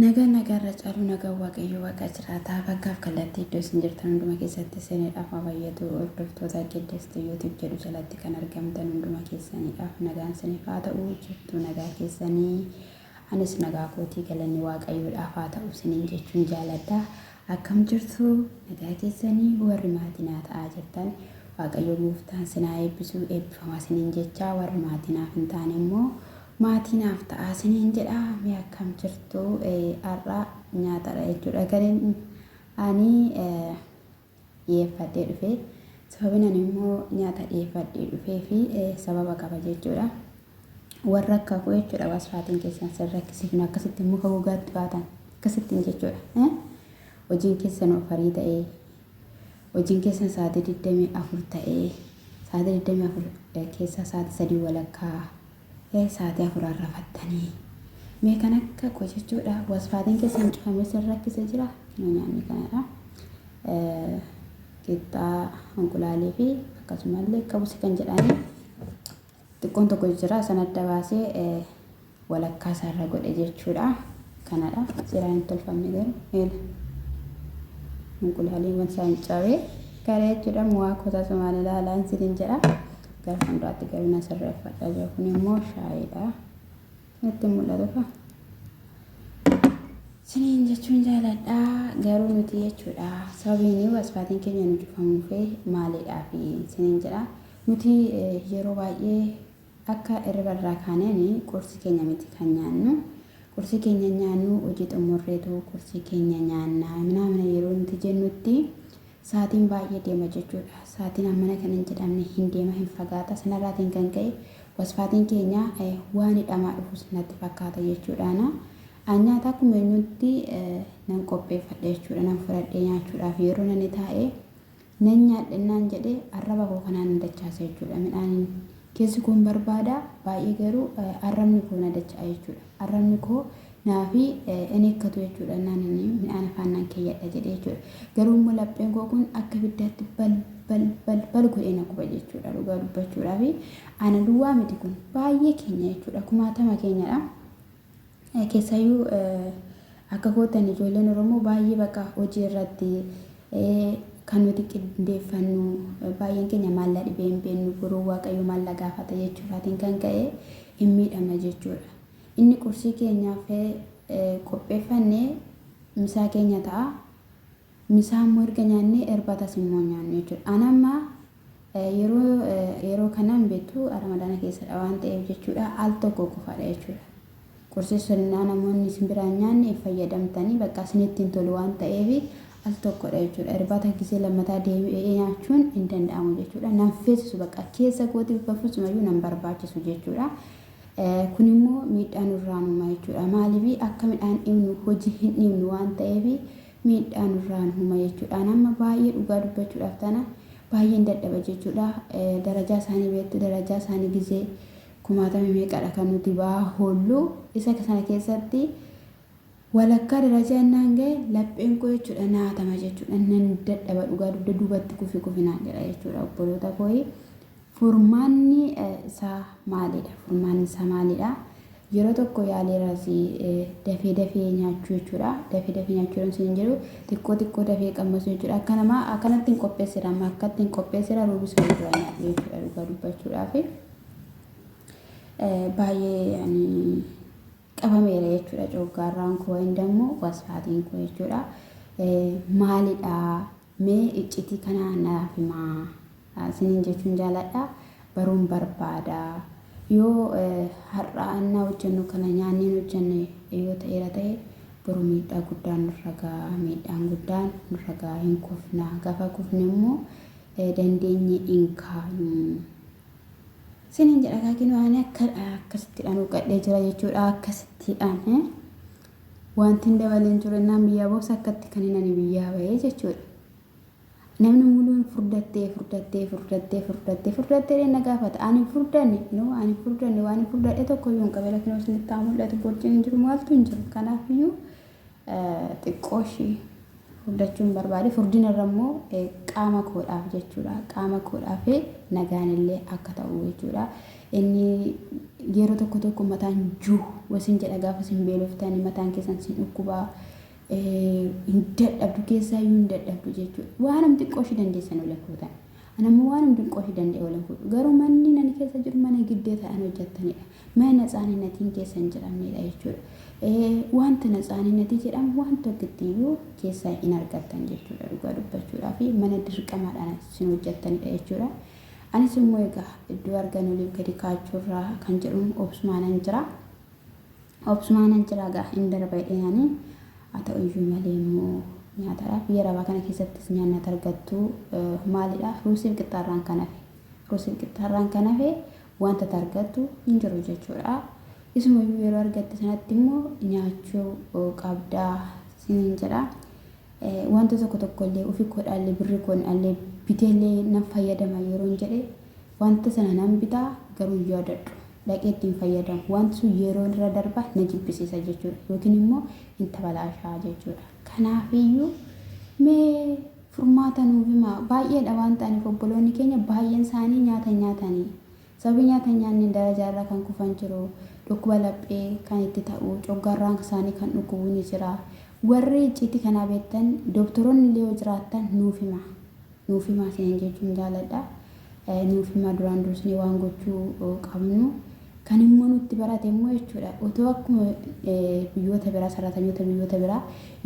Nagaa caalu nagaa waaqayyo waaqa jiraataa bakkaaf kallattii iddoo isin jirtan hunduma keessatti isiniidhaaf fayyadu hordoftoota Qeddastii YouTube jedhu jalatti kan argamtan hunduma keessaniidhaaf nagaan isiniif haa ta'u jirtu nagaa keessanii anis nagaa kootii galanni waaqayyoodhaaf haa ta'u isiniin jechuun jaaladha. Akkam jirtu nagaa keessanii warri maatinaa ta'aa jirtan waaqayyo gooftaan sinaa eebbisuu eebbifamaa isiniin jecha warri maatinaaf hin taane immoo maatinaaf ta'aa isiniin jedha. Mee akkam jirtu har'a nyaatadha jechuudha gariin ani dhiyeeffadhee dhufe sababni ani immoo nyaata dhiyeeffadhee dhufee fi sababa qaba jechuudha. Warra akka koo jechuudha wasfaatiin keessan sirrakkisiifnu akkasitti muka gogaatti baatan akkasittiin jechuudha. Hojiin keessan ofarii ta'ee hojiin keessan sa'aatii 24 ta'ee sa'aatii 24 keessa sa'aatii 3 walakkaa sa'aatii 4 rafattanii mee kan akka koo jechuudha wasfaatiin keessan cufamee sirrakkisa jira nyaanni kanadha. Qixxaa hanqulaalee fi akkasumallee qabusi kan jedhanii xiqqoon tokko jira san adda baasee walakkaa isaarra godhe jechuudha. Kanadha siraan tolfamne garuu hanqulaaleen waan isaan cabee gara jechuudha mu'aa koota Somaalee laalaan siniin jedha. Gara fuulduraatti garuu na sirreeffadha jiru kun immoo shaayiidha. Itti mul'atu fa siniin jechuun jaaladha garuu nuti jechuudha sababiin wasfaatiin keenya nu cufamuuf maalidhaa fi siniin jedha. Nuti yeroo baay'ee akka irra kaaneen qursi keenya miti kan nyaannu. Qursi keenya nyaannu hojii xumurreetu qursi keenya nyaannaa mana yeroo nuti jennutti sa'aatiin baay'ee deema jechuudha. Sa'aatiin ammana kan hin jedhamne hin deema hin fagaata sanarraatiin kan ka'e wasfaatiin keenya waan hidhamaa dhufus natti fakkaata jechuudhaana. Nyaata akkuma eenyutti nan qopheeffadhe jechuudha nan fudhadhee nyaachuudhaaf yeroo nan taa'ee nan nyaadhennaan jedhee arraba koo kanaan hin dachaase jechuudha. Midhaan keessi kun barbaada baay'ee garuu arrabni koo na dacha'a jechuudha. Arrabni koo naafi inni akkatu jechuudha naanni midhaan afaanaan keeyyadha jedhee jechuudha. Garuu immoo lapheen koo kun akka biddaatti bal godhee na quba jechuudha dhugaa dubbachuudhaa fi ana duwwaa miti kun baay'ee keenya jechuudha kumaatama keenyadha. Keessayyuu akka kootan ijoolleen Oromoo baay'ee bakka hojii irratti kan nuti qindeeffannu baay'een keenya maalla dhibee hin beeknu boruu waaqayyo maalla gaafata jechuudhaatiin kan ka'e hin miidhamna jechuudha. Inni qursii keenyaaf qopheeffannee misaa keenya ta'a. Misaa immoo erga nyaannee irbatas immoo nyaannu jechuudha. Anamma yeroo kanaan beektu Ramadaana keessadha waan ta'eef jechuudha al tokko qofaadha jechuudha. Qursii sunnaa namoonni isin biraan nyaanne fayyadamtanii bakka isinittiin tolu waan ta'eef al tokkodha jechuudha. Irbata gisee lammataa deebi'ee nyaachuun hin danda'amu jechuudha. Nan feesisu bakka keessa kootiif bafusumayyuu nan barbaachisu jechuudha. Kun immoo miidhaan irraan uuma jechuudha. Maaliif akka midhaan dhibnu hojii hin dhibnu waan ta'eef miidhaan irraan uuma jechuudha. Amma baay'ee dhugaa dubbachuudhaaf tana baay'een dadhaba jechuudha. Darajaa isaanii beektu darajaa isaanii gisee kumaatamii meeqadha kan nuti ba'aa hoollu isa sana keessatti walakkaa darajaa innaan ga'e lapheen koo jechuudha naatama jechuudha. Nan dadhaba dhugaa duubatti kufinaan jedha jechuudha obboloota kooyi. Furmaanni isaa maalidha? Furmaanni isaa maalidha? Yeroo tokko yaaleeras dafee nyaachuu jechuudha. Dafee nyaachuudhaan isin jedhu xiqqoo dafee qammasu jechuudha. Akka namaa akkanatti hin qopheessira amma akkatti hin qopheessira ruubis kan dura nyaatu jechuudha dhugaa dubbachuudhaaf. Baay'ee qabameera jechuudha coggaarraan koo immoo wasfaatiin koo jechuudha. Maalidha? Mee iccitii kana naaf himaa. Siniin jechuun jaaladha baruun barbaada yoo har'a annaa hojjennu kana nyaanneen hojjenne yoo ta'eera ta'e boruu miidhaa guddaan nurra ga'a miidhaan guddaan nurra ga'a hin kufna gaafa kufne immoo dandeenye hin kaanu. Siniin jedha kaakin waan akkasittidhaan uqqadhee jira jechuudha akkasittidhaan wanti hin dabaleen jiru innaan biyyaa boos akkatti kan hin ani biyyaa bahee jechuudha. Namni muluun furdattee na gaafata. Ani furdanne waan furdadhe tokko yoo hin qabe lakin osoo itti mul'atu boordiin hin jiru maaltu hin jiru. Kanaafiyyuu xiqqoo ishee furdachuun barbaade furdina irrammoo qaama koodhaaf jechuudha. Qaama koodhaaf nagaan illee akka ta'u jechuudha. Inni yeroo tokko mataan juu wasin jedha gaafa sin beeloftanii mataan keessan sin dhukkubaa hin dadhabdu keessaa iyyuu hin dadhabdu jechuudha. Waan namni xiqqoo ishee dandeessan waliin fuutan. Anammoo waan namni xiqqoo ishee danda'e waliin fuudhu. Garuu manni nani keessa jiru mana giddee ta'an hojjettanidha. Mana natsaaninnatiin keessa hin jedhamnedha jechuudha. Wanta natsaaninnatii jedhamu wanta giddiyyuu keessaa hin argattan jechuudha. Dhugaa dubbachuudhaa fi mana dirqamaadhaan sin hojjettanidha jechuudha. Anis immoo egaa iddoo argan oliif gadi kaachuurraa kan jedhuun obsumaanan jira. Obsumaanan jira egaa hin darba'eenanii haa ta'u iyyuu malee immoo nyaataadhaaf biyya arabaa kana keessattis nyaata argattu maalidha? Ruusiif qixxaarraan kan hafe. Ruusiif qixxaarraan kan hafe wanta argattu hin jiru jechuudha. Isuma yeroo argatte sanatti immoo nyaachuu qabdaa sinin jedha. Wanta tokko illee ofii koodhaallee birrii koodhaallee biteellee nan fayyadama yeroo hin jedhe wanta sana nan bitaa garuu yaadadhu. Dhaqee ittiin fayyadamu wanti sun yeroo irra darba na jibbisiisa jechuudha. Yookiin immoo hin tabalaashaa jechuudha. Kanaafiyyuu mee furmaata nuuf himaa baay'eedha waan ta'aniif obboloonni keenya baay'een isaanii nyaata nyaatanii. Sababii nyaata nyaanni darajaarraa kan kufan jiru dhukkuba laphee kan itti ta'u coggaarraan isaanii kan dhukkubu ni jira. Warri icciitii kanaa beektan doktoroonni illee yoo jiraattan nuuf himaa. Nuuf himaa isin jechuun jaaladha. Nuuf himaa duraan dursanii waan gochuu qabnu. Kan immoo nutti barate immoo jechuudha. Otoo akkuma biyyoota biraa sararatanyoota biyyoota biraa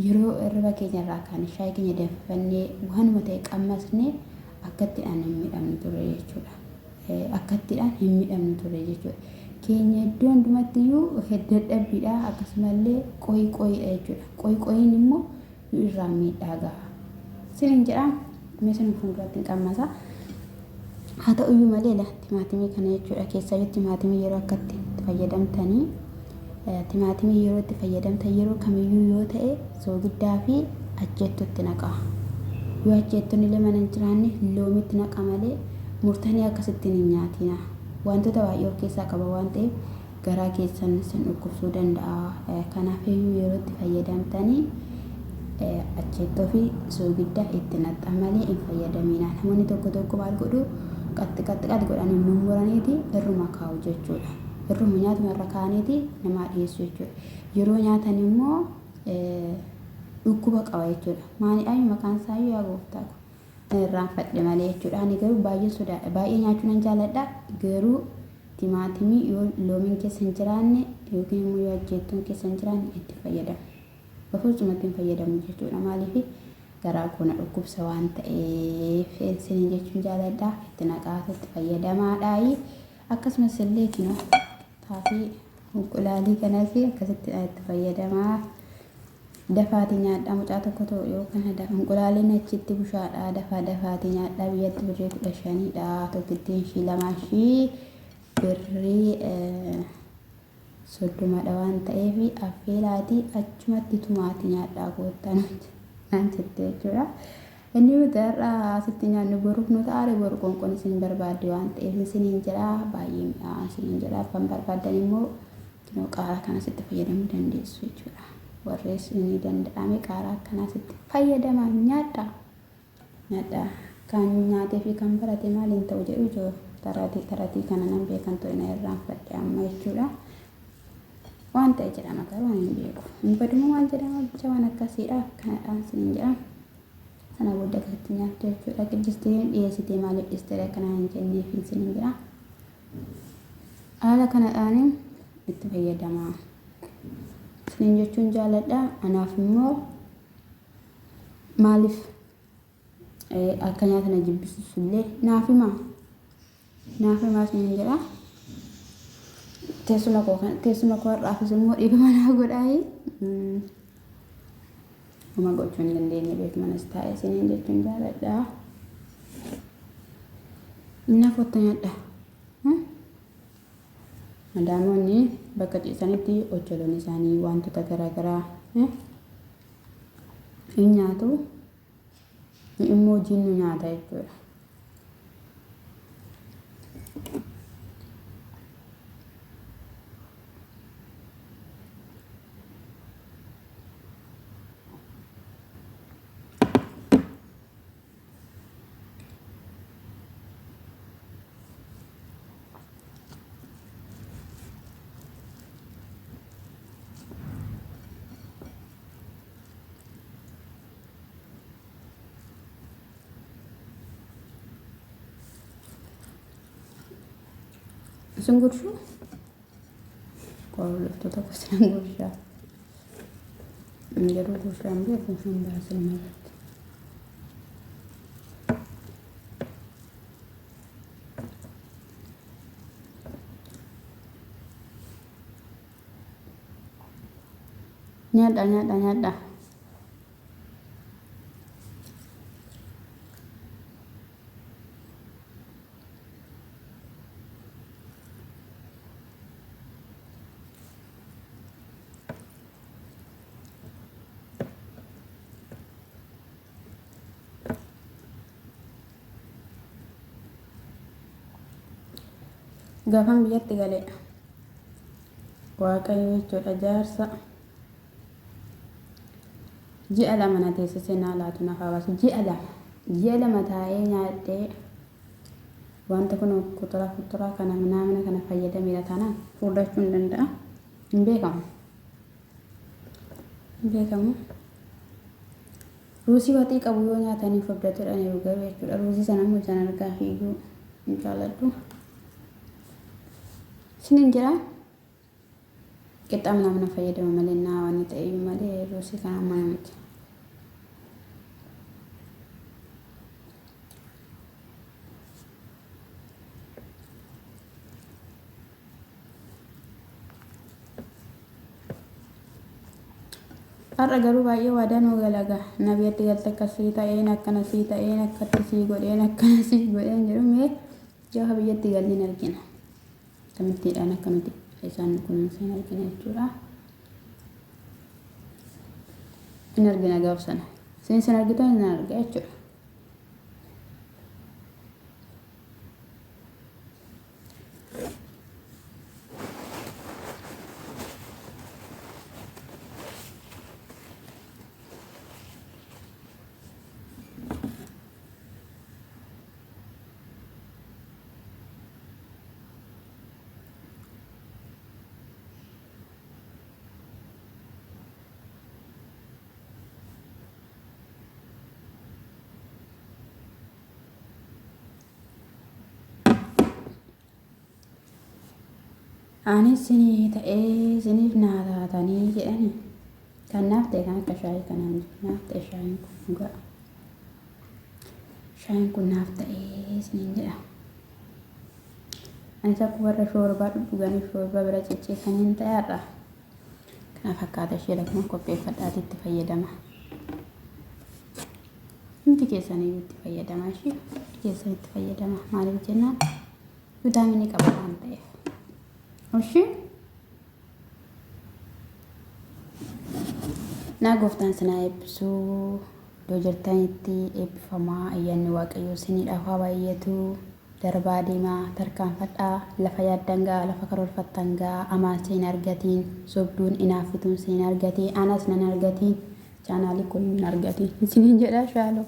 yeroo irra keenya irraa kan shaayii keenya danfifannee waanuma ta'e qammasnee akkattiidhaan hin miidhamnu ture jechuudha. Akkattiidhaan hin miidhamnu ture jechuudha. Keenya iddoo hundumatti iyyuu dadhabbiidha akkasumallee qoyiidha jechuudha. Qoyiin immoo nu irraa miidhaa gaha. Sinin jedha meeshaan fuulduratti hin qammasa. Haa ta'u iyyuu malee timaatimii kana jechuudha. Keessaayyuu timaatimii yeroo akkatti fayyadamtanii timaatimii yeroo itti fayyadamtan yeroo kamiyyuu yoo ta'e soogiddaa fi ajjeettutti naqaa. Yoo ajjeettuun illee mana hin jiraanne loomitti naqa malee murtanii akkasitti hin nyaatina. Wantoota baay'ee of keessaa qaba waan ta'eef garaa keessan sin dhukkubsuu danda'a. Kanaafiyyuu yeroo itti fayyadamtanii ajjeettoo fi soogiddaa itti naqaa malee hin fayyadamina. Namoonni tokko maal godhu qatti godhanii mummuraniiti irruma kaa'u jechuudha. Irruma nyaatuma irra kaa'aniiti namaa dhiyeessu jechuudha. Yeroo nyaatan immoo dhukkuba qaba jechuudha. Maaliidhaan maqaan isaa iyyuu yaa gooftaa ko irraan fadhe malee jechuudha. Ani garuu baay'ee nyaachuu nan jaaladha. Garuu timaatimii yoo loomiin keessa hin jiraanne yookiin immoo yoo ajjeettuun keessa hin jiraanne itti fayyadamu. Bafuucumatti hin fayyadamu jechuudha. Maaliif garaa koona dhukkubsa waan ta'eef isin jechuun jaaladha. Itti naqaatu itti fayyadamaadhaayi. Akkasumas illee kinoo taafii unqulaalii kanas akkasitti itti fayyadamaa. Dafaati nyaadhaa mucaa tokko ta'u yoo kana unqulaaliin achitti bushaadhaa dafaati nyaadhaa biyyatti birrii 15dha. Tokkittiin shii lamaa shii birrii 30dha waan ta'eef affeelaatii achumatti tumaati nyaadhaa goottan naan jette jechuudha. Inni nuti har'a asitti nyaannu boruuf nuti aare boru qoonqoon isin barbaadde waan ta'eef isiniin jedha baay'ee mi'aa isiniin jedha kan barbaadan immoo kinoo qaaraa kanasitti fayyadamuu dandeessu jechuudha. Warri isinii danda'ame qaaraa kanasitti fayyadamaa nyaadhaa. Kan nyaatee fi kan barate maaliin ta'u jedhu ijoo taratii kana nan beekan ta'e na irraan fadhe amma jechuudha. Waan ta'e jedhama garuu hin beeku. Hin baduma maal jedhama bicha waan akkasiidha kanadhaan isiniin jedhama. Sana booda akkasitti nyaattu jechuudha. Qidistiin dhiyeessitee maaliif dhiyeessitee akkanaa hin jennee fi isiniin jedha. Haala kanadhaan itti fayyadamaa. Isiniin jechuun jaaladha. Anaaf immoo maaliif akka nyaata na jibbisiisu illee naaf himaa isiniin jedha. Teessuma koo har'aafis immoo dhiibama naa godhaayi. Uma gochuu hin dandeenye beekmanas taa'e isiniin jechuun jaaladha. Naaf otto nyaadha. Madaamoonni bakka ciisanitti ocholoon isaanii wantoota garaagaraa hin nyaatu. Immoo jinnu nyaata jechuudha. Sun gurshu kalau itu tak kusiran gursha. Garuu gurshaan beeku sun baasil malee. Nyaadha. Gaafan biyyatti galee waaqayyo jechuudha jaarsa ji'a lama na teessisee naa laatu naaf hawaasa ji'a lama taa'ee nyaadhee wanta kun kuduraa kana mana kana fayyadameera taanaan fudhachuu hin danda'a hin beekamu ruusii waxii qabu yoo nyaatanii furdatudha ni garuu jechuudha ruusii sana immoo isaan argaa fiiguu hin jaalladhu. Sinin jira qixxaam namna fayyadama malee naa waan ta'eyyuu malee ruusii kana mana miti. Har'a garuu baay'ee waadaan ogalaga nabiyatti galte akkasii ta'een akkanasii ta'een akkatti sii godheen akkanasii godheen jedhu mee gaafa biyyatti galleen argina. Kamittiidhaan akka nuti isaan kunuunsan argina jechuudha. In argina gaafa sana. Isin argitu hin argaa jechuudha. Ani sini ta'ee siniif naa taatanii jedhani kan naaf ta'e kan akka shaayii kanaan naaf ta'e shaayiin kun dhugaa shaayiin kun naaf ta'ee siniin jedha. Anis akka warra shoorbaa dhuganii shoorbaa bira cicceessaniin ta'aadha. Kana fakkaata ishee lakkuma qopheeffadhaati itti fayyadama. Hundi keessanii itti fayyadama ishee keessan itti fayyadama maaliif jennaan vitaaminii qaba waan ta'eef. Oshi naa gooftaan sinaa eebbisuu iddoo jirtanitti eebbifamaa ayyaanni waaqayyoo isiniidhaaf haa baay'atu darbaa deemaa tarkaanfadhaa lafa yaaddan gaa lafa karoorfattan gaa amaan siin argatiin sobduun inaaffituun siin argatiin anas nan argatiin chaanaalii kun hin argatiin isiniin jedha shaaloo.